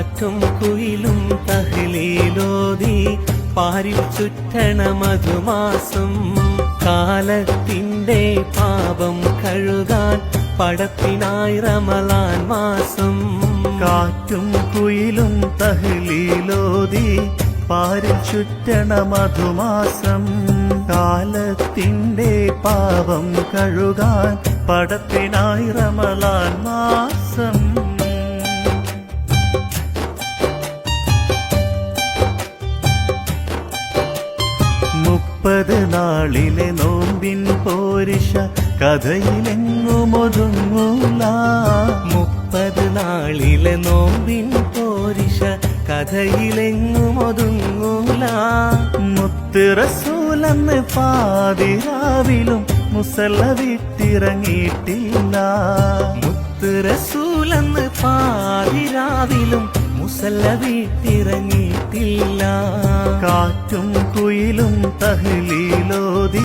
കാറ്റും കുയിലും തഹ്ലീലോതി പാരിൽ ചുറ്റണ മധുമാസം കാലത്തിന്റെ പാപം കഴുകാൻ പടത്തിനായി റമളാൻ മാസം കാറ്റും കുയിലും തഹ്ലീലോതി പാരിൽ ചുറ്റണ മധുമാസം കാലത്തിന്റെ പാപം കഴുകാൻ പടത്തിനായി റമളാൻ മാസം 30 നാളിലെ നോമ്പിൻ പോരിഷ കഥയിലെങ്ങുമൊതുങ്ങൂല 30 നാളിലെ നോമ്പിൻ പോരിഷ കഥയിലെങ്ങുമൊതുങ്ങൂല മുത്ത് റസൂലെന്ന് പാതിരാവിലും മുസല്ല വിട്ടിറങ്ങിയിട്ടില്ല മുത്ത് റസൂലെന്ന് പാതിരാവിലും മുസല്ല വിട്ടിറങ്ങിയിട്ടില്ല കാറ്റും കുയിലും തഹ്ലീലോതി